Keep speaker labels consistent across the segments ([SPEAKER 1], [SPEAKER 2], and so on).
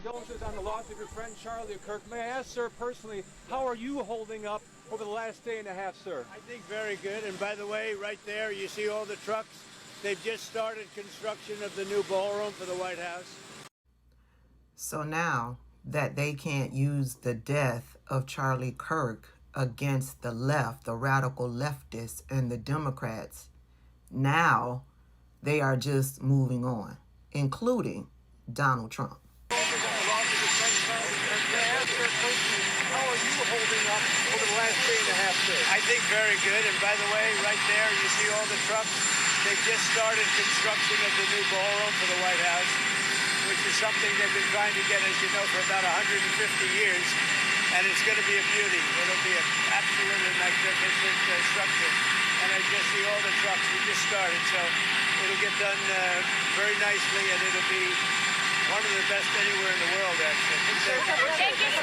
[SPEAKER 1] condolences on the loss of your friend Charlie Kirk. May I ask, sir, personally, how are you holding up over the last day and a half, sir?
[SPEAKER 2] I think very good. And by the way, right there, you see all the trucks. They've just started construction of the new ballroom for the White House.
[SPEAKER 3] So now that they can't use the death of Charlie Kirk against the left, the radical leftists and the Democrats, now they are just moving on, including Donald Trump.
[SPEAKER 1] How are you holding up over the last day and a half, sir?
[SPEAKER 2] I think very good. And by the way, right there, you see all the trucks. They've just started construction of the new ballroom for the White House, which is something they've been trying to get, as you know, for about 150 years. And it's going to be a beauty. It'll be an absolutely magnificent structure. And I just see all the trucks. We just started, so it'll get done very nicely, and it'll be one of the best anywhere in the world, actually.
[SPEAKER 4] Thank you so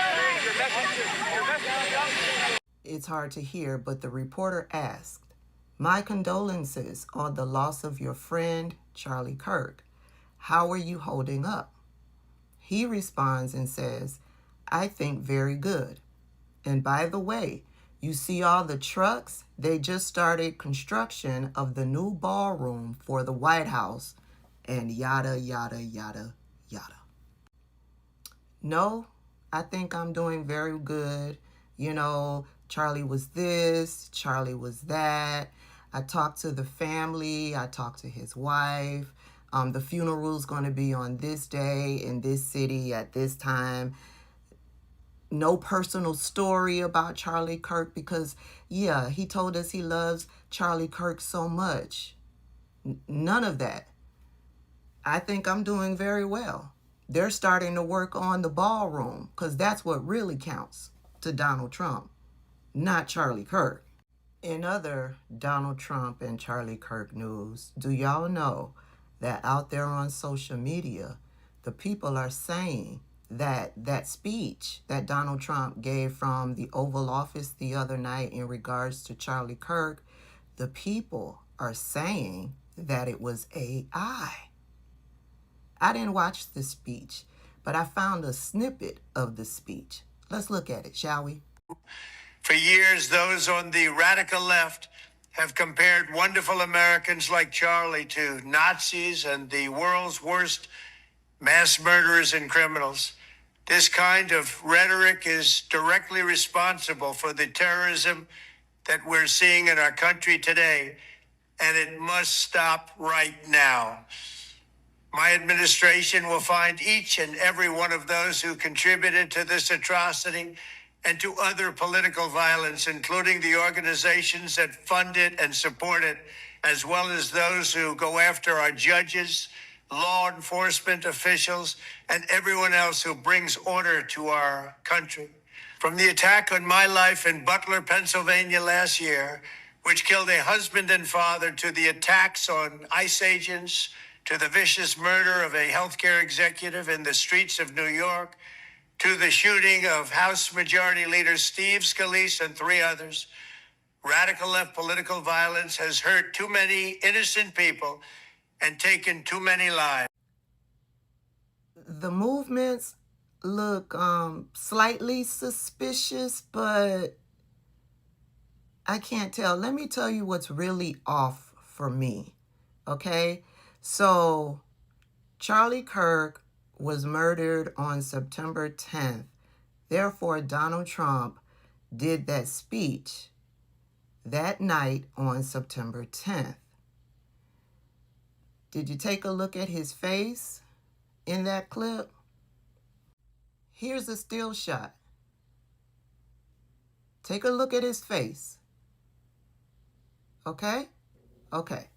[SPEAKER 4] much.
[SPEAKER 3] It's hard to hear, but the reporter asked, "My condolences on the loss of your friend, Charlie Kirk. How are you holding up?" He responds and says, "I think very good. And by the way, you see all the trucks? They just started construction of the new ballroom for the White House," and yada, yada, yada, yada. No, I think I'm doing very good. You know, Charlie was this, Charlie was that. I talked to the family. I talked to his wife. The funeral's going to be on this day in this city at this time. No personal story about Charlie Kirk because, yeah, he told us he loves Charlie Kirk so much. None of that. I think I'm doing very well. They're starting to work on the ballroom because that's what really counts to Donald Trump, not Charlie Kirk. In other Donald Trump and Charlie Kirk news, do y'all know that out there on social media, the people are saying that that speech that Donald Trump gave from the Oval Office the other night in regards to Charlie Kirk, the people are saying that it was AI. I didn't watch the speech, but I found a snippet of the speech. Let's look at it, shall we?
[SPEAKER 5] For years, those on the radical left have compared wonderful Americans like Charlie to Nazis and the world's worst mass murderers and criminals. This kind of rhetoric is directly responsible for the terrorism that we're seeing in our country today, and it must stop right now. My administration will find each and every one of those who contributed to this atrocity and to other political violence, including the organizations that fund it and support it, as well as those who go after our judges, law enforcement officials, and everyone else who brings order to our country. From the attack on my life in Butler, Pennsylvania last year, which killed a husband and father, to the attacks on ICE agents, to the vicious murder of a healthcare executive in the streets of New York, to the shooting of House Majority Leader Steve Scalise and 3 others, radical left political violence has hurt too many innocent people and taken too many lives.
[SPEAKER 3] The movements look slightly suspicious, but I can't tell. Let me tell you what's really off for me, okay? So Charlie Kirk was murdered on September 10th. Therefore, Donald Trump did that speech that night on September 10th. Did you take a look at his face in that clip? Here's a still shot. Take a look at his face. Okay? Okay.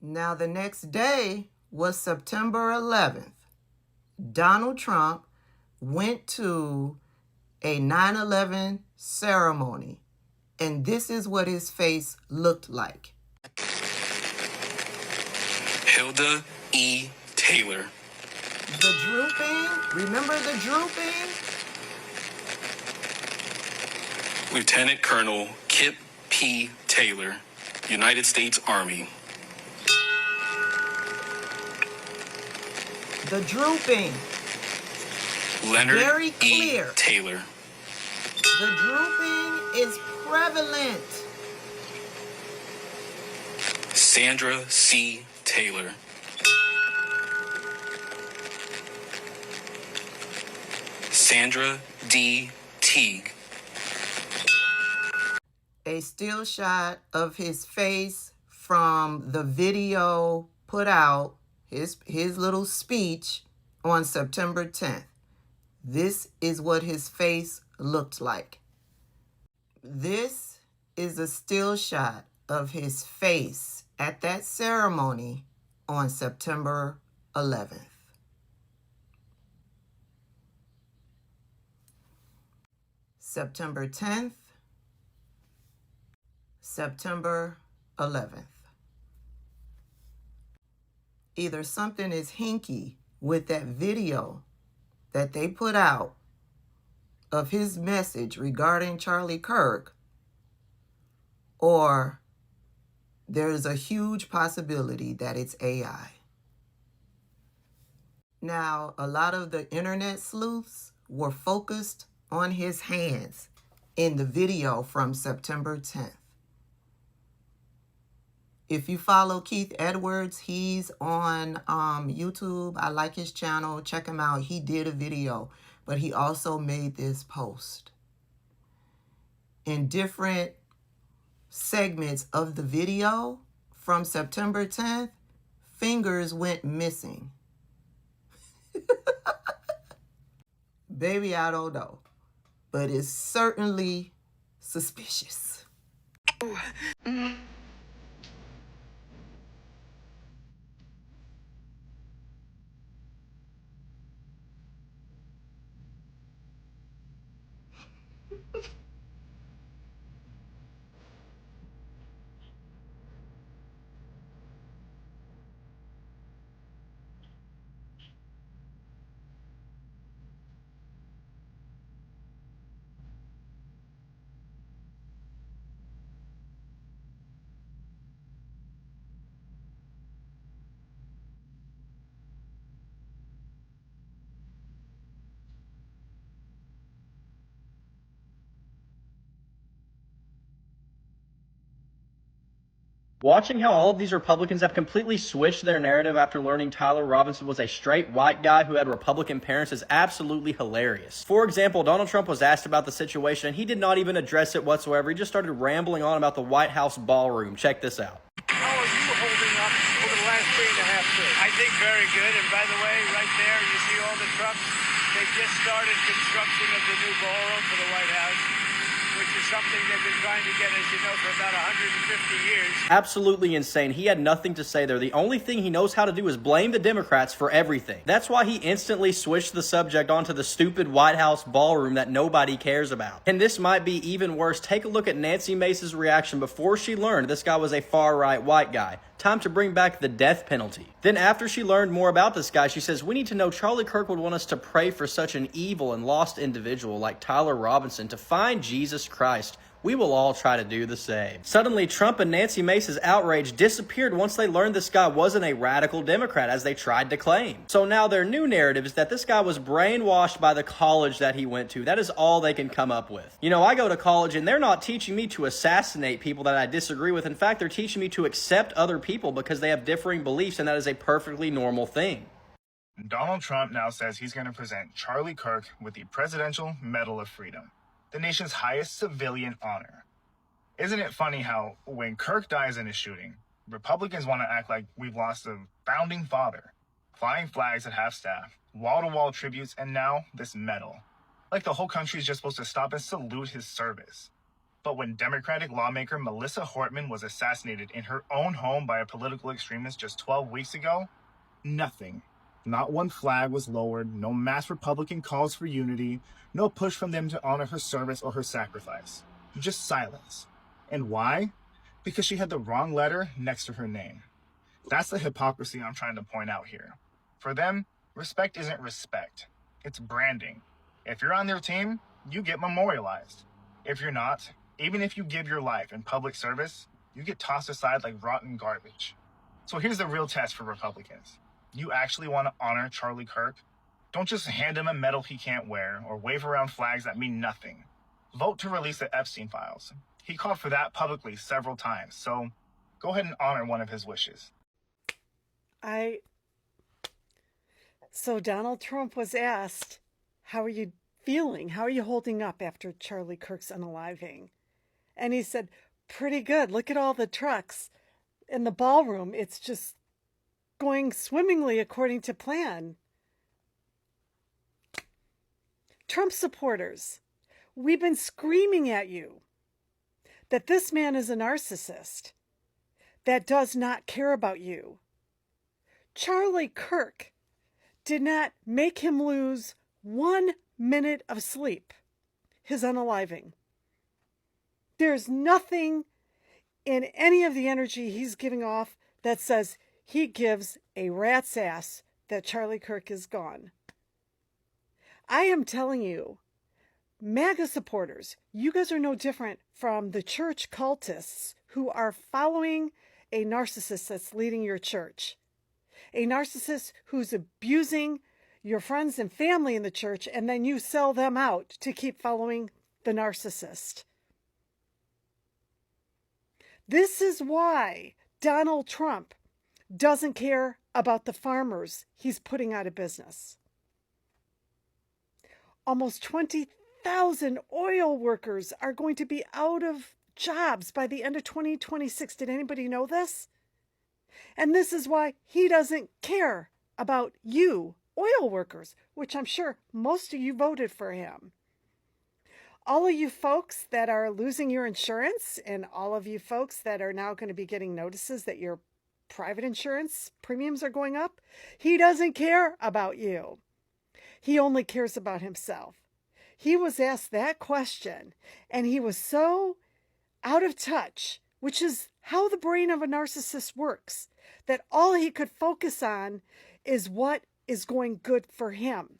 [SPEAKER 3] Now, the next day was September 11th. Donald Trump went to a 9/11 ceremony, and this is what his face looked like.
[SPEAKER 6] Hilda E. Taylor.
[SPEAKER 3] The drooping, remember the drooping?
[SPEAKER 6] Lieutenant Colonel Kip P. Taylor, United States Army.
[SPEAKER 3] The drooping.
[SPEAKER 6] Leonard
[SPEAKER 3] Very
[SPEAKER 6] E.
[SPEAKER 3] clear.
[SPEAKER 6] Taylor.
[SPEAKER 3] The drooping is prevalent.
[SPEAKER 6] Sandra C. Taylor. Sandra D. Teague.
[SPEAKER 3] A still shot of his face from the video put out, his little speech on September 10th. This is what his face looked like. This is a still shot of his face at that ceremony on September 11th. September 10th, September 11th. Either something is hinky with that video that they put out of his message regarding Charlie Kirk, or there's a huge possibility that it's AI. Now, a lot of the internet sleuths were focused on his hands in the video from September 10th. If you follow Keith Edwards, he's on YouTube. I like his channel. Check him out. He did a video, but he also made this post. In different segments of the video from September 10th, fingers went missing. Baby, I don't know, but it's certainly suspicious.
[SPEAKER 4] Watching how all of these Republicans have completely switched their narrative after learning Tyler Robinson was a straight white guy who had Republican parents is absolutely hilarious. For example, Donald Trump was asked about the situation and he did not even address it whatsoever. He just started rambling on about the White House ballroom. Check this out.
[SPEAKER 1] How are you holding up over the last day and a half, sir?
[SPEAKER 2] I think very good. And by the way, right there, you see all the trucks. They've just started construction of the new ballroom for the White House, which is something they've been trying to get, as you know, for about 150 years.
[SPEAKER 4] Absolutely insane. He had nothing to say there. The only thing he knows how to do is blame the Democrats for everything. That's why he instantly switched the subject onto the stupid White House ballroom that nobody cares about. And this might be even worse. Take a look at Nancy Mace's reaction before she learned this guy was a far-right white guy. Time to bring back the death penalty. Then after she learned more about this guy, she says, we need to know Charlie Kirk would want us to pray for such an evil and lost individual like Tyler Robinson to find Jesus Christ. We will all try to do the same. Suddenly, Trump and Nancy Mace's outrage disappeared once they learned this guy wasn't a radical Democrat as they tried to claim. So now their new narrative is that this guy was brainwashed by the college that he went to. That is all they can come up with. You know, I go to college and they're not teaching me to assassinate people that I disagree with. In fact, they're teaching me to accept other people because they have differing beliefs, and that is a perfectly normal thing.
[SPEAKER 7] Donald Trump now says he's going to present Charlie Kirk with the Presidential Medal of Freedom, the nation's highest civilian honor. Isn't it funny how when Kirk dies in a shooting, Republicans want to act like we've lost a founding father, flying flags at half-staff, wall-to-wall tributes, and now this medal. Like the whole country is just supposed to stop and salute his service. But when Democratic lawmaker Melissa Hortman was assassinated in her own home by a political extremist just 12 weeks ago, nothing. Not one flag was lowered, no mass Republican calls for unity, no push from them to honor her service or her sacrifice. Just silence. And why? Because she had the wrong letter next to her name. That's the hypocrisy I'm trying to point out here. For them, respect isn't respect. It's branding. If you're on their team, you get memorialized. If you're not, even if you give your life in public service, you get tossed aside like rotten garbage. So here's the real test for Republicans. You actually want to honor Charlie Kirk? Don't just hand him a medal he can't wear or wave around flags that mean nothing. Vote to release the Epstein files. He called for that publicly several times, so go ahead and honor one of his wishes.
[SPEAKER 8] So Donald Trump was asked, how are you feeling? How are you holding up after Charlie Kirk's unaliving? And he said, pretty good. Look at all the trucks in the ballroom. It's just going swimmingly according to plan. Trump supporters, we've been screaming at you that this man is a narcissist that does not care about you. Charlie Kirk did not make him lose 1 minute of sleep, his unaliving. There's nothing in any of the energy he's giving off that says he gives a rat's ass that Charlie Kirk is gone. I am telling you, MAGA supporters, you guys are no different from the church cultists who are following a narcissist that's leading your church. A narcissist who's abusing your friends and family in the church, and then you sell them out to keep following the narcissist. This is why Donald Trump doesn't care about the farmers he's putting out of business. Almost 20,000 oil workers are going to be out of jobs by the end of 2026. Did anybody know this? And this is why he doesn't care about you, oil workers, which I'm sure most of you voted for him. All of you folks that are losing your insurance, and all of you folks that are now going to be getting notices that your private insurance premiums are going up, he doesn't care about you. He only cares about himself. He was asked that question, and he was so out of touch, which is how the brain of a narcissist works, that all he could focus on is what is going good for him.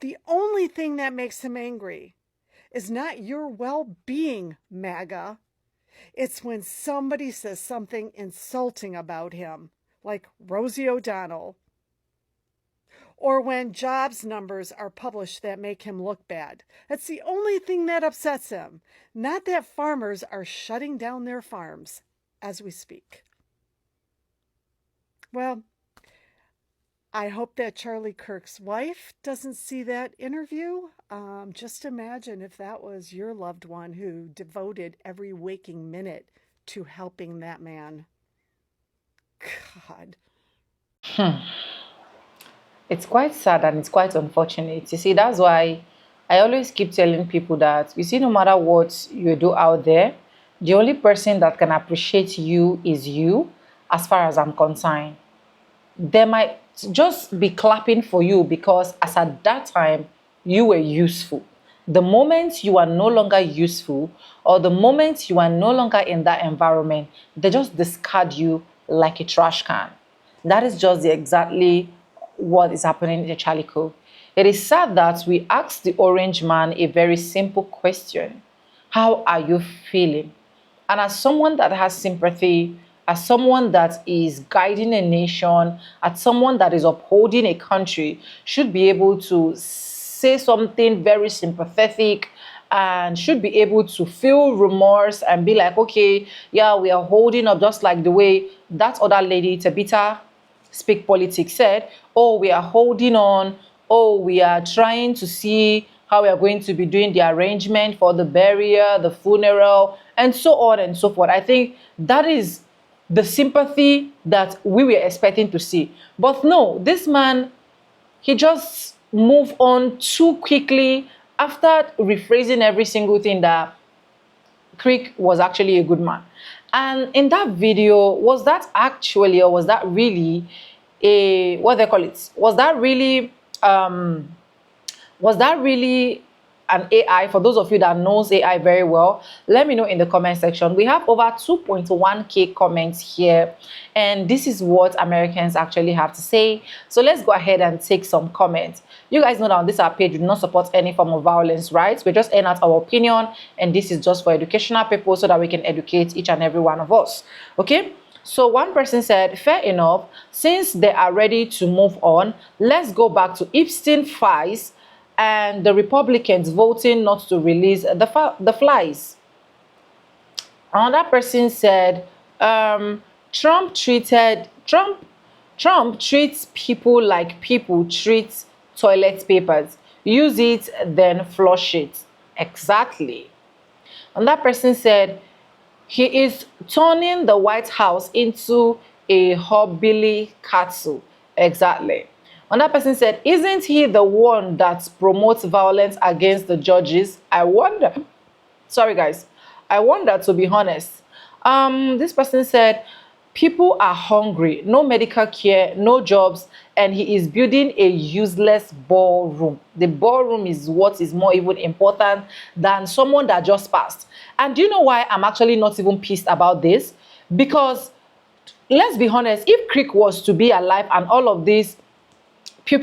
[SPEAKER 8] The only thing that makes him angry is not your well-being, MAGA. It's when somebody says something insulting about him, like Rosie O'Donnell, or when jobs numbers are published that make him look bad. That's the only thing that upsets him, not that farmers are shutting down their farms as we speak. Well, I hope that Charlie Kirk's wife doesn't see that interview. Just imagine if that was your loved one who devoted every waking minute to helping that man. God.
[SPEAKER 9] It's quite sad and it's quite unfortunate. You see, that's why I always keep telling people that, you see, no matter what you do out there, the only person that can appreciate you is you, as far as I'm concerned. They might just be clapping for you because as at that time, you were useful. The moment you are no longer useful, or the moment you are no longer in that environment, they just discard you like a trash can. That is just exactly what is happening to Charlie Kirk. It is sad that we asked the orange man a very simple question. How are you feeling? And as someone that has sympathy, as someone that is guiding a nation, as someone that is upholding a country, should be able to say something very sympathetic and should be able to feel remorse and be like, okay, yeah, we are holding up, just like the way that other lady, Tabitha Speak Politics, said, oh, we are holding on, oh, we are trying to see how we are going to be doing the arrangement for the burial, the funeral, and so on and so forth. I think that is the sympathy that we were expecting to see. But no, this man, he just moved on too quickly after rephrasing every single thing that Kirk was actually a good man. And in that video, was that actually, or was that really a, what they call it? Was that really an AI? For those of you that knows AI very well, let me know in the comment section. We have over 2.1k comments here, and this is what Americans actually have to say. So let's go ahead and take some comments. You guys know that on this our page, we do not support any form of violence, right? We're just airing out our opinion, and this is just for educational purposes so that we can educate each and every one of us. Okay, So one person said, fair enough, since they are ready to move on, let's go back to Epstein files and the Republicans voting not to release the flies. Another person said, Trump treats people like people treat toilet papers. Use it, then flush it. Exactly. And that person said, he is turning the White House into a hobbilly castle. Exactly. Another person said, isn't he the one that promotes violence against the judges? I wonder. Sorry, guys. I wonder, to be honest. This person said, people are hungry, no medical care, no jobs, and he is building a useless ballroom. The ballroom is what is more even important than someone that just passed. And do you know why I'm actually not even pissed about this? Because let's be honest, if Kirk was to be alive and all of this pew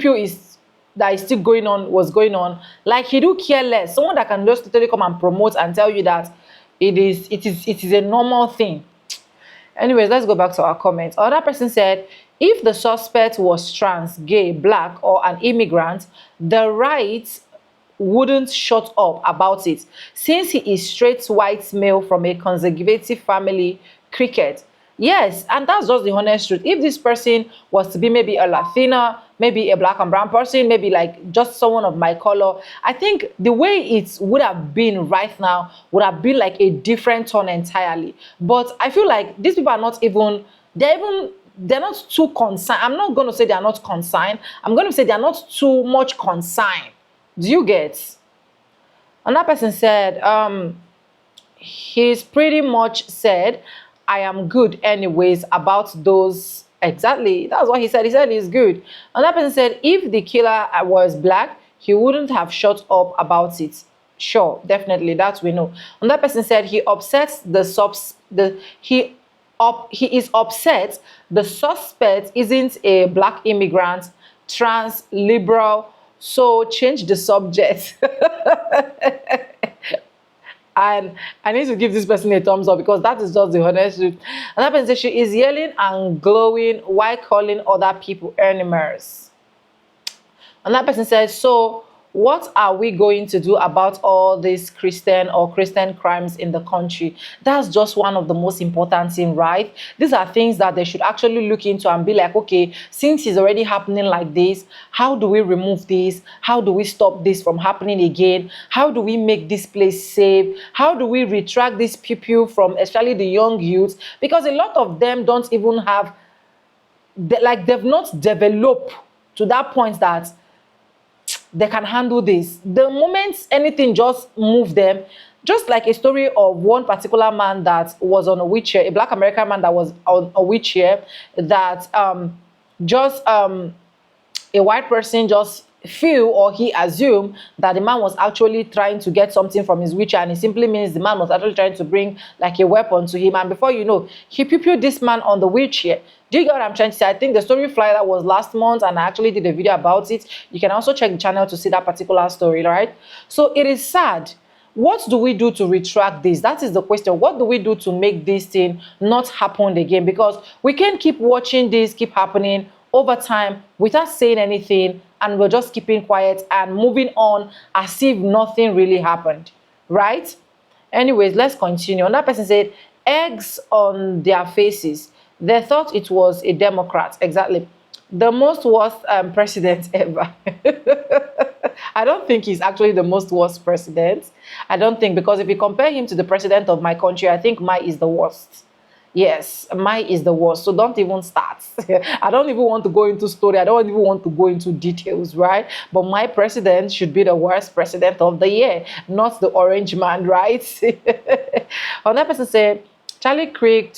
[SPEAKER 9] that is still was going on, like, he do care less. Someone that can just literally come and promote and tell you that it is a normal thing. Anyways, let's go back to our comments. Another person said, if the suspect was trans, gay, black, or an immigrant, the right wouldn't shut up about it. Since he is straight white male from a conservative family, cricket. Yes, and that's just the honest truth. If this person was to be maybe a Latina, maybe a black and brown person, maybe like just someone of my color, I think the way it would have been right now would have been like a different tone entirely. But I feel like these people are not even, they're not too concerned. I'm not going to say they're not concerned. I'm going to say they're not too much concerned. Do you get? Another person said, he's pretty much said, I am good anyways about those. Exactly. That's what he said. He said he's good. Another person said, if the killer was black, he wouldn't have shut up about it. Sure, definitely. That we know. Another person said he upsets he is upset the suspect isn't a black immigrant, trans, liberal, so change the subject. And I need to give this person a thumbs up because that is just the honest truth. Another person says she is yelling and glowing while calling other people animals. Another person says, so what are we going to do about all these Christian crimes in the country? That's just one of the most important things, right? These are things that they should actually look into and be like, okay, since it's already happening like this, how do we remove this? How do we stop this from happening again? How do we make this place safe? How do we retract these people from, especially the young youth? Because a lot of them don't even have, they've not developed to that point that they can handle this. The moment anything just move them, just like a story of one particular man that was on a wheelchair, a black American man that was on a wheelchair, that a white person just feel, or he assumed that the man was actually trying to get something from his wheelchair, and it simply means the man was actually trying to bring like a weapon to him, and before you know, he pupiled this man on the wheelchair. Do you get what I'm trying to say? I think the story flyer that was last month, and I actually did a video about it. You can also check the channel to see that particular story, right? So it is sad. What do we do to retract this? That is the question. What do we do to make this thing not happen again? Because we can't keep watching this keep happening over time without saying anything, and we're just keeping quiet and moving on as if nothing really happened, right? Anyways, let's continue. Another person said, eggs on their faces. They thought it was a Democrat. Exactly. The most worst president ever. I don't think he's actually the most worst president. I don't think, because if you compare him to the president of my country, I think Mai is the worst. Yes, Mai is the worst. So don't even start. I don't even want to go into story. I don't even want to go into details, right? But my president should be the worst president of the year, not the orange man, right? Another person said, Charlie Kirk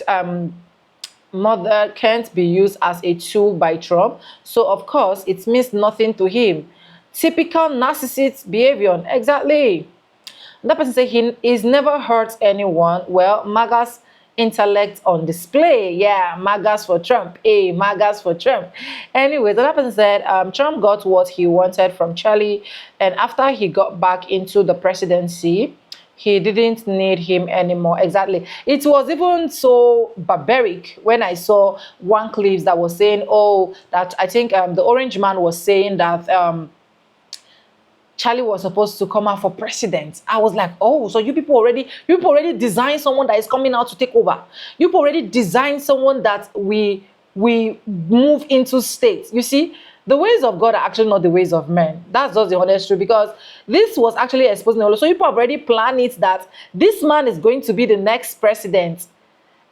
[SPEAKER 9] mother can't be used as a tool by Trump, so of course it means nothing to him. Typical narcissist behavior. Exactly. That person said he is never hurt anyone. Well, MAGA's intellect on display. Yeah, MAGAs for Trump. Hey, MAGAs for Trump. Anyway, that person said Trump got what he wanted from Charlie, and after he got back into the presidency, he didn't need him anymore. Exactly. It was even so barbaric when I saw one clip that was saying, oh, that I think the orange man was saying that Charlie was supposed to come out for president. I was like, oh, so you people already designed someone that is coming out to take over. You people already designed someone that we move into states. You see, the ways of God are actually not the ways of men. That's just the honest truth, because this was actually exposing the whole. So you people have already planned it that this man is going to be the next president.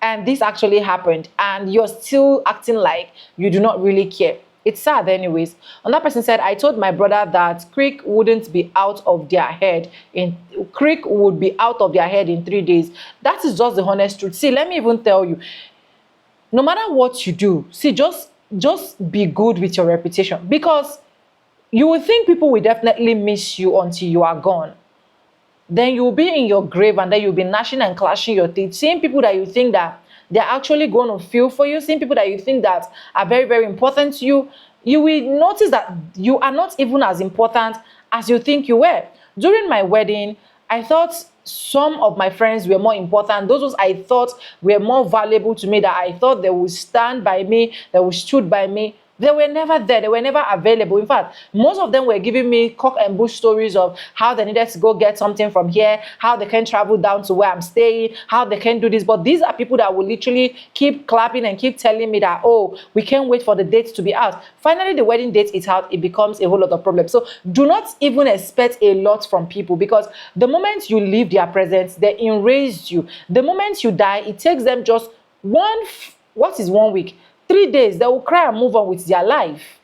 [SPEAKER 9] And this actually happened, and you're still acting like you do not really care. It's sad anyways. Another person said, I told my brother that Kirk wouldn't be out of their head in Kirk would be out of their head in 3 days. That is just the honest truth. See, let me even tell you, no matter what you do, see, just be good with your reputation, because you will think people will definitely miss you until you are gone. Then you'll be in your grave, and then you'll be gnashing and clashing your teeth, seeing people that you think that they're actually going to feel for you, seeing people that you think that are very, very important to you. You will notice that you are not even as important as you think you were. During my wedding, I thought some of my friends were more important. Those I thought were more valuable to me, that I thought they would stand by me, they would stood by me. They were never there. They were never available. In fact, most of them were giving me cock and bull stories of how they needed to go get something from here, how they can travel down to where I'm staying, how they can do this. But these are people that will literally keep clapping and keep telling me that, oh, we can't wait for the date to be out. Finally, the wedding date is out. It becomes a whole lot of problems. So do not even expect a lot from people, because the moment you leave their presence, they erase you. The moment you die, it takes them just 1 week? 3 days, they will cry and move on with their life.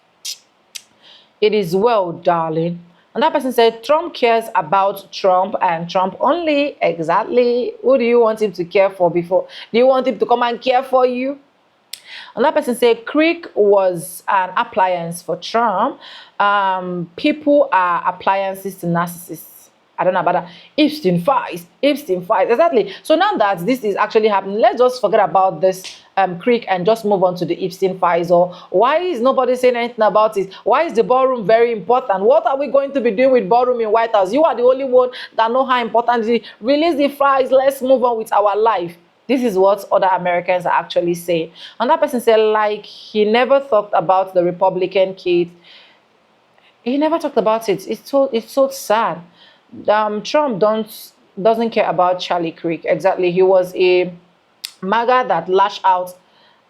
[SPEAKER 9] It is well, darling. And that person said, Trump cares about Trump and Trump only. Exactly. Who do you want him to care for before? Do you want him to come and care for you? And that person said, Kirk was an appliance for Trump. People are appliances to narcissists. I don't know about that. Epstein files. Exactly. So now that this is actually happening, let's just forget about this Kirk and just move on to the Epstein files. Or why is nobody saying anything about it? Why is the ballroom very important? What are we going to be doing with ballroom in White House? You are the only one that know how important it is. Release the files. Let's move on with our life. This is what other Americans are actually saying. And that person said, like, he never talked about the Republican kids. He never talked about it. It's so sad. Trump doesn't care about Charlie Kirk. Exactly. He was a MAGA that lashed out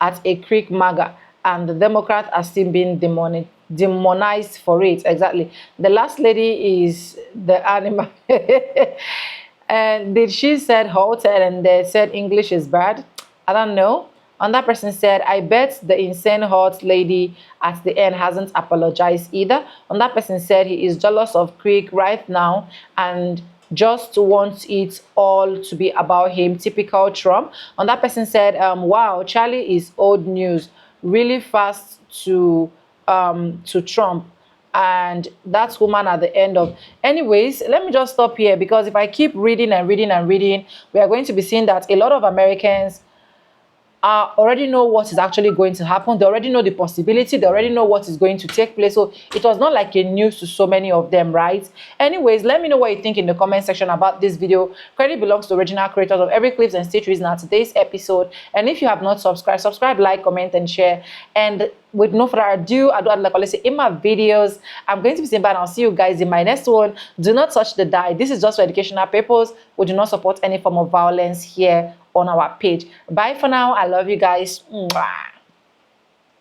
[SPEAKER 9] at a Kirk MAGA, and the Democrats are still being demonized for it. Exactly. The last lady is the animal. And did she said halted and they said English is bad? I don't know. And that person said, I bet the insane hot lady at the end hasn't apologized either. And that person said he is jealous of Kirk right now and just wants it all to be about him. Typical Trump. And that person said, wow, Charlie is old news. Really fast to Trump. And that woman at the end of. Anyways, let me just stop here, because if I keep reading and reading and reading, we are going to be seeing that a lot of Americans already know what is actually going to happen. They already know the possibility. They already know what is going to take place. So it was not like a news to so many of them, right? Anyways, let me know what you think in the comment section about this video. Credit belongs to original creators of every clips and stitch reason at today's episode. And if you have not subscribed, subscribe, like, comment, and share. And with no further ado, I do like I say in my videos, I'm going to be saying bye, and I'll see you guys in my next one. Do not touch the die. This is just for educational purpose. We do not support any form of violence here on our page. Bye for now. I love you guys. Mwah.